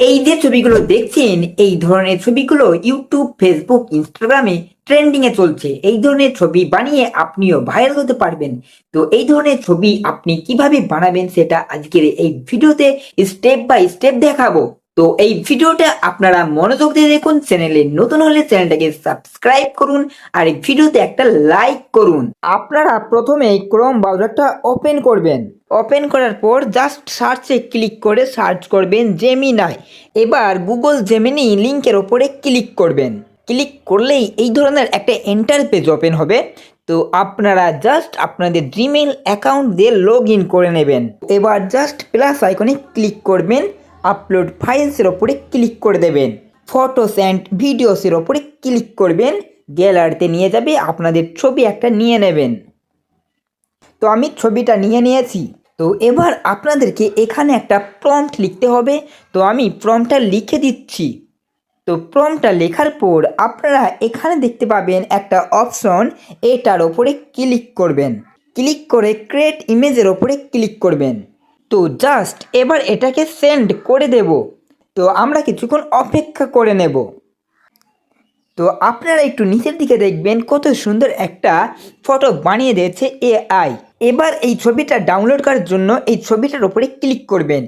এই যে ছবিগুলো দেখছেন, এই ধরনের ছবিগুলো ইউটিউব, ফেসবুক, ইনস্টাগ্রামে ট্রেন্ডিং এ চলছে। এই ধরনের ছবি বানিয়ে আপনিও ভাইরাল হতে পারবেন। তো এই ধরনের ছবি আপনি কিভাবে বানাবেন সেটা আজকের এই ভিডিওতে স্টেপ বাই স্টেপ দেখাবো। তো এই ভিডিওটা আপনারা মনোযোগ দিয়ে দেখুন। চ্যানেলে নতুন হলে চ্যানেলটাকে সাবস্ক্রাইব করুন আর এই ভিডিওতে একটা লাইক করুন। আপনারা প্রথমে ক্রোম ব্রাউজারটা ওপেন করবেন। ওপেন করার পর জাস্ট সার্চে ক্লিক করে সার্চ করবেন জেমিনাই। এবার গুগল জেমিনি লিঙ্কের ওপরে ক্লিক করবেন। ক্লিক করলেই এই ধরনের একটা এন্টার পেজ ওপেন হবে। তো আপনারা জাস্ট আপনাদের জিমেইল অ্যাকাউন্ট দিয়ে লগ ইন করে নেবেন। এবার জাস্ট প্লাস আইকনে ক্লিক করবেন, আপলোড ফাইলসের ওপরে ক্লিক করে দেবেন, ফটোস অ্যান্ড ভিডিওসের ওপরে ক্লিক করবেন, গ্যালারিতে নিয়ে যাবে, আপনাদের ছবি একটা নিয়ে নেবেন। তো আমি ছবিটা নিয়ে নিয়েছি। তো এবার আপনাদেরকে এখানে একটা প্রম্পট লিখতে হবে। তো আমি প্রম্পটটা লিখে দিচ্ছি। তো প্রম্পটটা লেখার পর আপনারা এখানে দেখতে পাবেন একটা অপশন, এটার ওপরে ক্লিক করবেন। ক্লিক করে ক্রিয়েট ইমেজের ওপরে ক্লিক করবেন। তো জাস্ট এবার এটাকে সেন্ড করে দেব। তো আমরা কিছুক্ষণ অপেক্ষা করে নেব। তো আপনারা একটু নিচের দিকে দেখবেন কত সুন্দর একটা ফটো বানিয়ে দিয়েছে এআই। এবার এই ছবিটা ডাউনলোড করার জন্য এই ছবিটার ওপরে ক্লিক করবেন।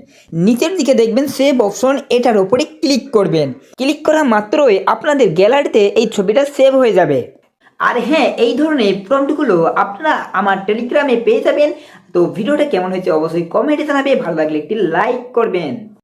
নিচের দিকে দেখবেন সেভ অপশন, এটার ওপরে ক্লিক করবেন। ক্লিক করা মাত্রই আপনাদের গ্যালারিতে এই ছবিটা সেভ হয়ে যাবে। আর হ্যাঁ, এই ধরনের প্রম্পটগুলো আপনারা আমার টেলিগ্রামে পেয়ে যাবেন। তো ভিডিওটা কেমন হয়েছে অবশ্যই কমেন্টে জানাবে, ভালো লাগলে একটি লাইক করবেন।